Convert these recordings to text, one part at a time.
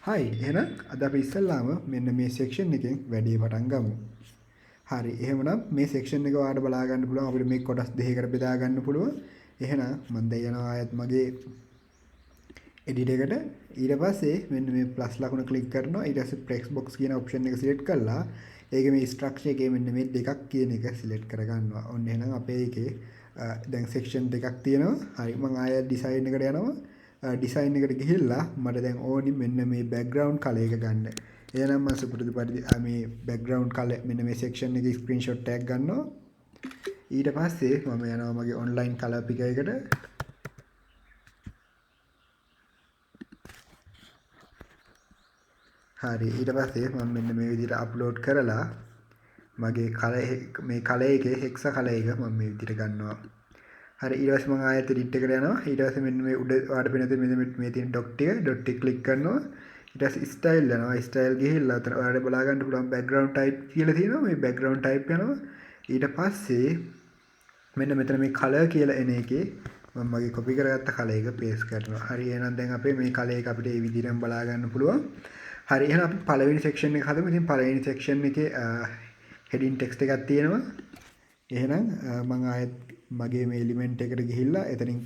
හයි එහෙනම් අද අපි ඉස්සල්ලාම මෙන්න මේ සෙක්ෂන් එකෙන් වැඩේ පටන් ගමු. හරි එහෙමනම් මේ සෙක්ෂන් එක ඔයාලට බලා ගන්න පුළුවන් අපිට මේ කොටස් දෙකකට බෙදා ගන්න පුළුවන්. එහෙනම් මම දැන් යනවා ආයත් මගේ edit එකට. ඊට පස්සේ මෙන්න මේ ප්ලස් ලකුණ ක්ලික් කරනවා. ඊට පස්සේ text box කියන ඔප්ෂන් එක සිලෙක්ට් කරලා ඒකේ මේ ස්ට්‍රක්චර් එකේ මෙන්න මේ දෙකක් කියන එක සිලෙක්ට් කරගන්නවා. ඔන්න එහෙනම් අපේ එකේ දැන් සෙක්ෂන් දෙකක් තියෙනවා. හරි මම ආයෙ ඩිසයින් එකට යනවා. ඩිසයින් එකට ගිහිල්ලා මට දැන් ඕනි මෙන්න මේ බෑග්ග්‍රවුන්ඩ් කලර් එක ගන්න. එහෙනම් මම සුපුරුදු පරිදි මේ බෑග්ග්‍රවුන්ඩ් කලර් මෙන්න මේ සෙක්ෂන් එකේ ස්ක්‍රීන්ෂොට් එකක් ගන්නවා. ඊට පස්සේ මම යනවා මගේ ඔන්ලයින් කලර් පිකර් එකට. හරි ඊට පස්සේ මම මෙන්න මේ විදිහට අප්ලෝඩ් කරලා මගේ මේ කලර් එකේ හෙක්ස කලර් එක මම මේ විදිහට ගන්නවා. හරි ඊට පස්සේ මම ආයෙත් edit එකට යනවා. ඊට පස්සේ මෙන්න මේ උඩ ඔයාලට පේන මේ තියෙන ඩොට් එක ක්ලික් කරනවා. ඊට පස්සේ ස්ටයිල් යනවා. ස්ටයිල් ගිහිල්ලා අතන ඔයාලට බලා ගන්න පුළුවන් බෑග්ග්‍රවුන්ඩ් ටයිප් කියලා තියෙනවා. මේ බෑග්ග්‍රවුන්ඩ් ටයිප් යනවා. ඊට පස්සේ මෙන්න මෙතන මේ කලර් කියලා එන එකේ මම මගේ කොපි කරගත්ත කලර් එක පේස්ට් කරනවා. හරි එහෙනම් දැන් අපේ මේ කලර් එක අපිට මේ විදිහටම බලා ගන්න පුළුවන්. හරි එහෙනම් අපි පළවෙනි සෙක්ෂන් එක හදමු. ඉතින් පළවෙනි සෙක්ෂන් එකේ heading text එකක් තියෙනවා. එහෙනම් මම ආයෙත් මගේ මේ එලිමන්ට් එකට ගිහිල්ලා එතනින්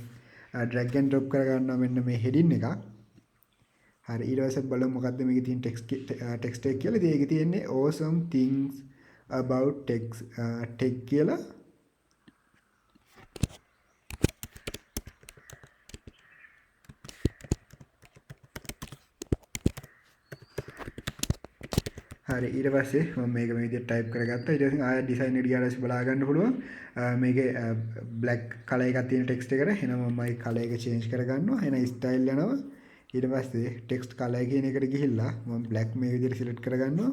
drag and drop කරගන්නවා මෙන්න මේ heading එකක්. හරි ඊට පස්සේ බලමු මොකද්ද මේකේ තියෙන text එක කියලා. ඉතින් ඒකේ තියෙන්නේ awesome things about tech කියලා. හරි ඊට පස්සේ මම මේක මේ විදිහට ටයිප් කරගත්තා. ඊට පස්සේ ආයෙත් ඩිසයින් එකට ගියාට පස්සේ බලා ගන්න පුළුවන්. මේකේ black color එකක් තියෙන text එකට. එහෙනම් මම මේ color එක change කරගන්නවා. එහෙනම් style යනවා. ඊට පස්සේ text color කියන එකට ගිහිල්ලා මම black මේ විදිහට select කරගන්නවා.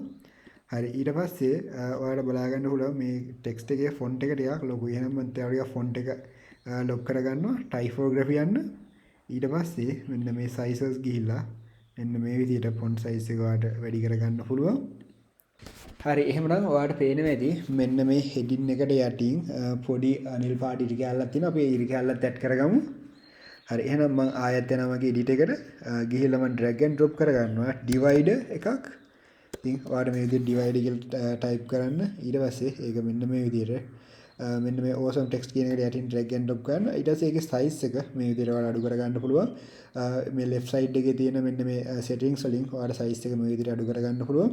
හරි ඊට පස්සේ ඔයාලට බලා ගන්න පුළුවන් මේ text එකේ font එක ටිකක් ලොකුයි. එහෙනම් මම ටිකක් font එක lock කරගන්නවා. typography යන්න. ඊට පස්සේ මෙන්න මේ sizes ගිහිල්ලා මෙන්න මේ විදිහට font size එක ඔයාලට වැඩි කරගන්න පුළුවන්. හරි එහෙමනම් ඔයාලට පේනවා ඇති මෙන්න මේ heading එකට යටින් පොඩි නිල් පාට ඉරි කැල්ලක් තියෙනවා. අපි ඒ ඉරි කැල්ලත් ඇඩ් කරගමු. හරි එහෙනම් මම ආයෙත් යනවා මගේ edit එකට. ගිහිල්ලා මම drag and drop කරගන්නවා divider එකක්. ඉතින් ඔයාලට මේ විදිහට divider කියලා type කරන්න. ඊට පස්සේ ඒක මෙන්න මේ විදිහට මෙන්න මේ awesome text කියන එකට යටින් drag and drop කරන්න. ඊට පස්සේ ඒකේ size එක මේ විදිහට ඔයාලා අඩු කරගන්න පුළුවන්. මේ left side එකේ තියෙන මෙන්න මේ settings වලින් ඔයාලා size එක මේ විදිහට අඩු කරගන්න පුළුවන්.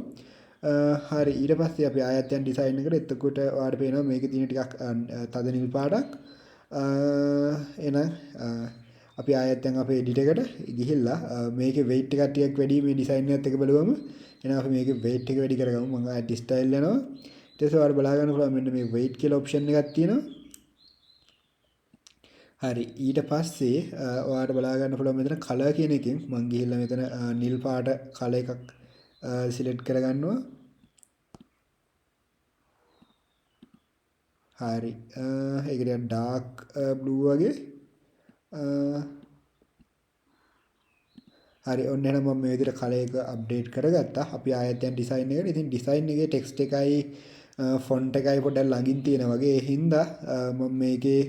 හරි ඊට පස්සේ අපි ආයෙත් යන ඩිසයින් එකට. එතකොට ඔයාලට පේනවා මේකේ තියෙන ටිකක් තද නිල් පාටක්. එහෙනම් අපි ආයෙත් දැන් අපේ edit එකට ගිහිල්ලා මේකේ weight එකක් ටිකක් වැඩි මේ ඩිසයින් එකත් එක්ක බලුවම. එහෙනම් අපි මේකේ weight එක වැඩි කරගමු. මම ආයෙත් style යනවා. ඊට පස්සේ ඔයාලට බලා ගන්න පුළුවන් මෙන්න මේ weight කියලා option එකක් තියෙනවා. හරි ඊට පස්සේ ඔයාලට බලා ගන්න පුළුවන් මෙතන color කියන එකෙන් මම ගිහිල්ලා මෙතන නිල් පාට color එකක් select කරගන්නවා. හරි ඒක ටිකක් dark blue වගේ. හරි ඔන්න එහෙනම් මම මේ විදිහට color එක update කරගත්තා. අපි ආයෙත් දැන් design එකට. ඉතින් design එකේ text එකයි font එකයි පොඩ්ඩක් ළඟින් තියෙන වගේ. ඒ හින්දා මම මේකේ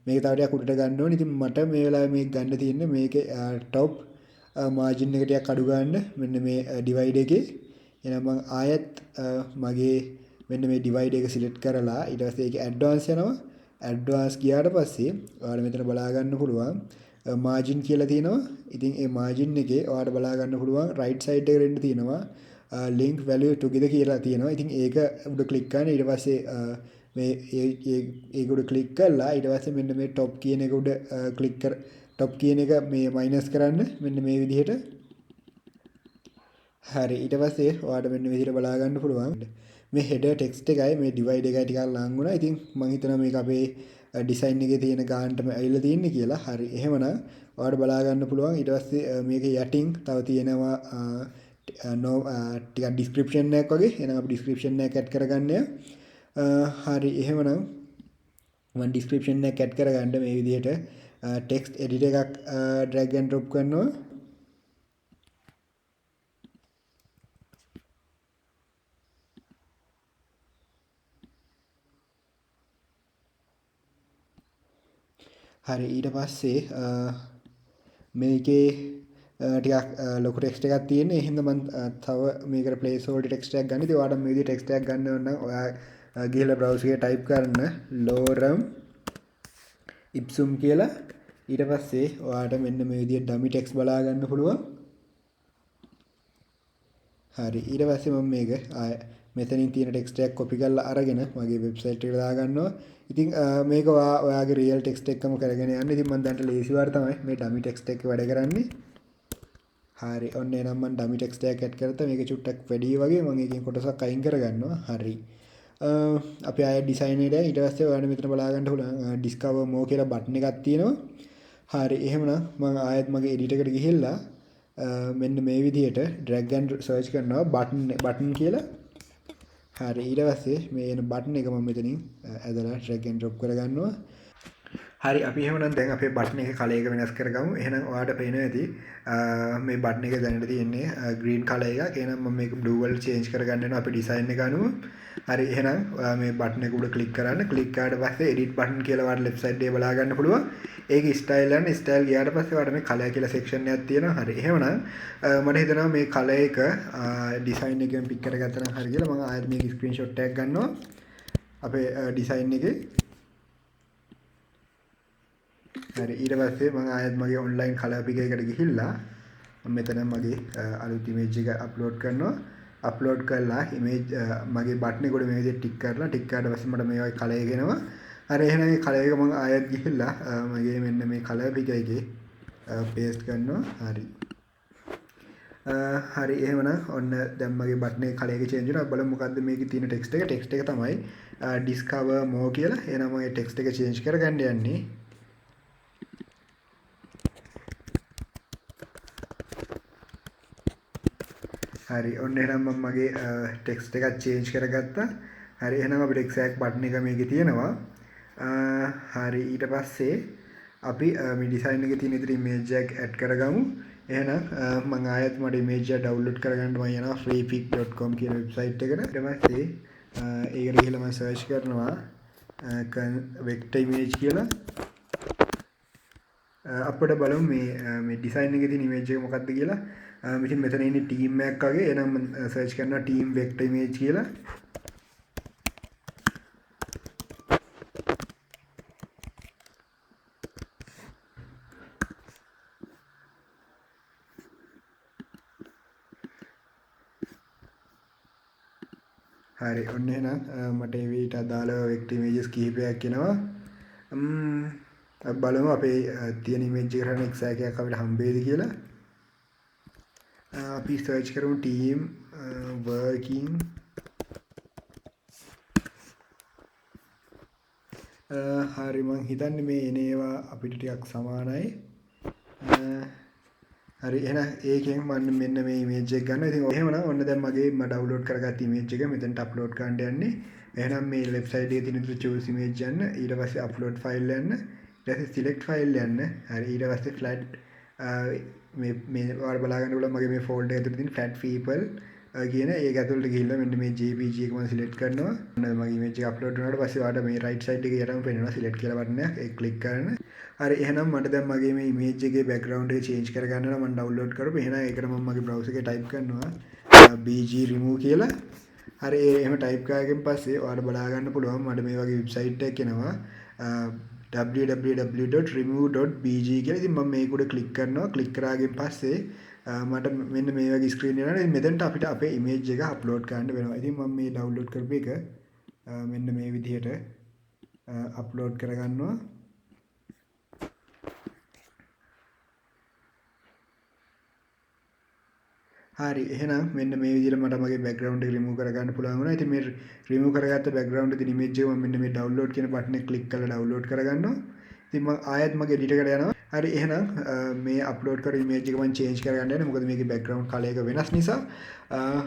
මේක තව ටිකක් උඩට ගන්න ඕනේ. ඉතින් මට මේ වෙලාවේ මේක ගන්න තියෙන්නේ මේකේ top margin එක ටිකක් අඩු ගන්න මෙන්න මේ divide එකේ. එහෙනම් මම ආයෙත් මගේ මෙන්න මේ divide එක select කරලා ඊට පස්සේ ඒකේ advance යනවා. advance ගියාට පස්සේ ඔයාලා මෙතන බලා ගන්න පුළුවන් margin කියලා තියෙනවා. ඉතින් ඒ margin එකේ ඔයාලට බලා ගන්න පුළුවන් right side එකට එන්න තියෙනවා link value together කියලා තියෙනවා. ඉතින් ඒක උඩ click කරන්න. ඊට පස්සේ මේ ඒක උඩ click කරලා ඊට පස්සේ මෙන්න මේ top කියන එක උඩ click කර top කියන එක මේ minus කරන්න මෙන්න මේ විදිහට. හරි ඊට පස්සේ ඔයාලට මෙන්න විදිහට බලා ගන්න පුළුවන් මේ header text එකයි මේ divide එකයි ටිකක් ලඟ වුණා. ඉතින් මම හිතනවා මේක අපේ design එකේ තියෙන ගානටම ඇවිල්ලා තියෙන්නේ කියලා. හරි එහෙමනම් ඔයාලට බලා ගන්න පුළුවන්. ඊට පස්සේ මේකේ යටින් තව තියෙනවා ටිකක් description එකක් වගේ. එහෙනම් අපි description එකක් add කරගන්න. හරි එහෙමනම් මම description එකක් add කරගන්න මේ විදිහට text edit එකක් drag and drop කරනවා. හරි ඊට පස්සේ මේකේ ටිකක් ලොකු ටෙක්ස්ට් එකක් තියෙන්නේ. ඒ හින්දා මම තව මේකට placeholder ටෙක්ස්ට් එකක් ගන්න. ඉතින් ඔයාලට මේ විදිහට ටෙක්ස්ට් එකක් ගන්න ඕන නම් ඔයා ගිහලා browser එකේ type කරන්න lorem ipsum කියලා. ඊට පස්සේ ඔයාලට මෙන්න මේ විදිහට dummy text බලා ගන්න පුළුවන්. හරි ඊට පස්සේ මම මේක මෙතනින් තියෙන ටෙක්ස්ට් එකක් copy කරලා අරගෙන මගේ වෙබ්සයිට් එකට දාගන්නවා. ඉතින් මේක ඔයාගේ රියල් ටෙක්ස්ට් එකම කරගෙන යන්න. ඉතින් මම දැන් ලේසි වාර තමයි මේ ඩමි ටෙක්ස්ට් එක වැඩ කරන්නේ. හරි ඔන්න එහෙනම් මම ඩමි ටෙක්ස්ට් එකක් ඇඩ් කරලා මේක චුට්ටක් වැඩි වගේ මම එකකින් කොටසක් අයින් කරගන්නවා. හරි. අපි ආයෙ ඩිසයින් එකට ඊට පස්සේ ඔයාලා මෙතන බලා ගන්න පුළුවන් discover more කියලා බටන් එකක් තියෙනවා. හරි එහෙමනම් මම ආයෙත් මගේ එඩිටර් එකට ගිහිල්ලා මෙන්න මේ විදිහට drag and search කරනවා button කියලා. හරි ඊට පස්සේ මේ එන බටන් එක මම මෙතනින් ඇදලා drag and drop කරගන්නවා. හරි අපි එහෙමනම් දැන් අපේ බටන් එකේ කලර් එක වෙනස් කරගමු. එහෙනම් ඔයාලට පේනවා ඇති මේ බටන් එකේ දැනට තියෙන්නේ green color එකක්. එහෙනම් මම මේක blue වලට change කරගන්න වෙනවා අපේ design එක අනුව. හරි එහෙනම් ඔයා මේ බටන් එක උඩ click කරන්න. click කරාට පස්සේ edit button කියලා ඔයාලට left side එකේ බලා ගන්න පුළුවන්. ඒකේ style යන style ගියාට පස්සේ ඔයාලට මේ color කියලා section එකක් තියෙනවා. හරි එහෙමනම් මට හිතෙනවා මේ color එක design එකෙන් pick කරගත්තා නම් හරි කියලා. මම ආයෙත් මේක screenshot එකක් ගන්නවා. අපේ design එකේ හරි ඊට පස්සේ මම ආයෙත් මගේ online color picker එකට ගිහිල්ලා මම මෙතන මගේ අලුත් image එක upload කරනවා. upload කරලා image මගේ button එකට මේ විදිහට tick කරලා tick කරාට පස්සේ මට මේ වගේ color එක එනවා. හරි එහෙනම් මේ color එක මම ආයෙත් ගිහිල්ලා මගේ මෙන්න මේ color picker එකේ paste කරනවා. හරි. හරි එහෙමනම් ඔන්න දැන් මගේ button එකේ color එක change වෙනවා. බලමු මොකද්ද මේකේ තියෙන text එක. text එක තමයි discover more කියලා. එහෙනම් මම මේ text එක change කරගන්න යන්නේ. හරි ඔන්න එහෙනම් මම මගේ ටෙක්ස්ට් එකක් චේන්ජ් කරගත්තා. හරි එහෙනම් අපිට exact button එක මේකේ තියෙනවා. හරි ඊට පස්සේ අපි මේ design එකේ තියෙන විදිහට image එකක් add කරගමු. එහෙනම් මම ආයෙත් මට image එක download කරගන්න මම යනවා freepik.com කියන website එකට. ඊට පස්සේ ඒකට ගිහලා මම search කරනවා vector image කියලා. අපිට බලමු මේ design එකේ තියෙන image එක මොකක්ද කියලා. ඉතින් මෙතන ඉන්නේ team එකක් වගේ. එහෙනම් මම search කරනවා team vector image කියලා. හරි ඔන්න එහෙනම් මට මේ වීට අදාළ vector images කිහිපයක් එනවා. බලමු අපේ තියෙන image එක කරන exact එකක් අපිට හම්බෙයිද කියලා. අපි search කරමු team working හරි මං හිතන්නේ මේ එනේවා අපිට ටිකක් සමානයි. හරි එහෙනම් ඒකෙන් මම මෙන්න මේ image එක ගන්නවා. ඉතින් එහෙමනම් ඔන්න දැන් මගේ මම download කරගත්ත image එක මෙතනට upload කරන්න යන්නේ. එහෙනම් මේ left side එකේ තියෙන choose image යන්න. ඊට පස්සේ upload file යන්න. ඊට පස්සේ select file යන්න. හරි ඊට පස්සේ flat මේ ඔයාලා බලා ගන්න පුළුවන් මගේ මේ folder එක ඇතුලේ තියෙන flat people කියන ඒක ඇතුළට ගිහිල්ලා මෙන්න මේ JPG එක මම select කරනවා. ඔන්න මගේ image එක upload වුණාට පස්සේ ඔයාලට මේ right side එකේ යටම පේනවා select කියලා බටන් එකක්. ඒක click කරන්න. හරි එහෙනම් මට දැන් මගේ මේ image එකේ background එක change කරගන්න නම් මම download කරපු. එහෙනම් ඒකට මම මගේ browser එකේ type කරනවා bg remove කියලා. හරි එහෙම type කරාගෙන් පස්සේ ඔයාලට බලා ගන්න පුළුවන් මට මේ වගේ website එකක් එනවා. www.remove.bg කියලා. ඉතින් මම මේක උඩ ක්ලික් කරනවා. ක්ලික් කරාගෙන් පස්සේ මට මෙන්න මේ වගේ ස්ක්‍රීන් එනවා. ඉතින් මෙතනට අපිට අපේ image එක අප්ලෝඩ් කරන්න වෙනවා. ඉතින් මම මේ ඩවුන්ලෝඩ් කරපු එක මෙන්න මේ විදිහට අප්ලෝඩ් කරගන්නවා. හරි එහෙනම් මෙන්න මේ විදිහට මට මගේ background එක remove කරගන්න පුළුවන් වුණා. ඉතින් මේ remove කරගත්ත background එකේ image එක මම මෙන්න මේ download කියන button එක click කරලා download කරගන්නවා. ඉතින් මම ආයෙත් මගේ edit එකට යනවා. හරි එහෙනම් මේ upload කර image එක මම change කරගන්න යන්නේ. මොකද මේකේ background color එක වෙනස් නිසා.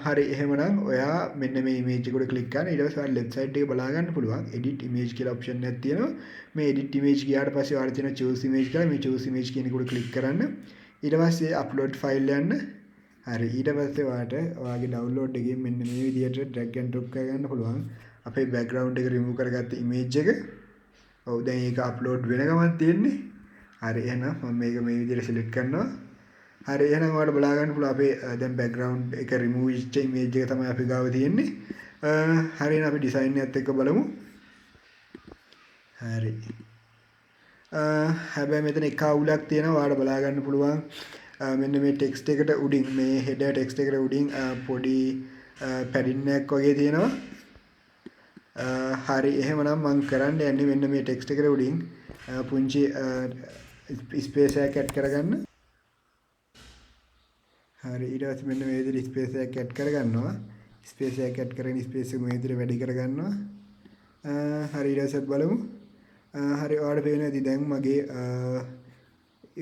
හරි එහෙමනම් ඔයා මෙන්න මේ image එක උඩ click කරන්න. ඊට පස්සේ ඔයාලා left side එකේ බලා ගන්න පුළුවන් edit image කියලා option එකක් තියෙනවා. මේ edit image ගියාට පස්සේ ඔයාලා තියෙන choose image කියලා මේ choose image කියන එක උඩ click කරන්න. ඊට පස්සේ upload file යන්න. හරි ඊට පස්සේ ඔයාලට ඔයාගේ download එකෙන් මෙන්න මේ විදිහට drag and drop කරගන්න පුළුවන් අපේ background එක remove කරගත්ත image එක. ඔව් දැන් ඒක upload වෙන ගමන් තියෙන්නේ. හරි එහෙනම් මම මේක මේ විදිහට select කරනවා. හරි එහෙනම් ඔයාලට බලා ගන්න පුළුවන් අපේ දැන් බෑග්ග්‍රවුන්ඩ් එක රිමූව් වෙච්ච ඉමේජ් එක තමයි අපි ගාව තියෙන්නේ. හරි එහෙනම් අපි ඩිසයින් එකත් එක්ක බලමු. හරි. හැබැයි මෙතන එක අවුලක් තියෙනවා ඔයාලට බලා ගන්න පුළුවන්. මෙන්න මේ ටෙක්ස්ට් එකට උඩින් මේ හෙඩර් ටෙක්ස්ට් එකට උඩින් පොඩි පැඩින් එකක් වගේ තියෙනවා. හරි එහෙමනම් මම කරන්න යන්නේ මෙන්න මේ ටෙක්ස්ට් එකට උඩින් පුංචි ස්පේස් එකක් ඇඩ් කරගන්න. හරි ඊට පස්සේ මෙන්න මේ විදිහට ස්පේස් එකක් ඇඩ් කරගන්නවා. ස්පේස් එකක් ඇඩ් කරගෙන ස්පේස් එක මේ විදිහට වැඩි කරගන්නවා. හරි ඊට පස්සේ බලමු. හරි ඔයාලට පේනවා ඉතින් දැන් මගේ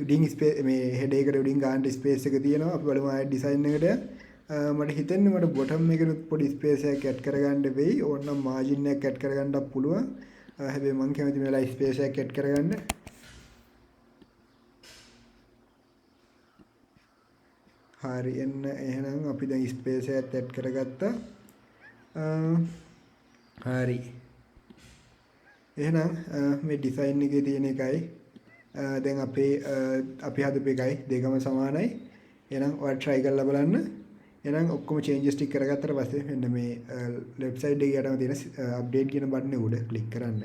උඩින් ස්පේස් මේ හෙඩ් එකට උඩින් ගන්න ස්පේස් එක තියෙනවා. අපි බලමු ආයෙත් ඩිසයින් එකට. මට හිතෙන්නේ මට බොටම් එකේ පොඩි ස්පේස් එකක් ඇඩ් කරගන්න වෙයි. ඕනනම් මාජින් එකක් ඇඩ් කරගන්නත් පුළුවන්. හැබැයි මම කැමති මේ වෙලාවේ ස්පේස් එකක් ඇඩ් කරගන්න. හරි එන්න එහෙනම් අපි දැන් ස්පේස් එකත් ඇඩ් කරගත්තා. හරි. එහෙනම් මේ ඩිසයින් එකේ තියෙන එකයි දැන් අපි හදපු එකයි දෙකම සමානයි. එහෙනම් ඔයාලා try කරලා බලන්න. එහෙනම් ඔක්කොම changes ටික කරගත්තට පස්සේ මෙන්න මේ left side එකේ යටම තියෙන update කියන බටන් එක උඩ click කරන්න.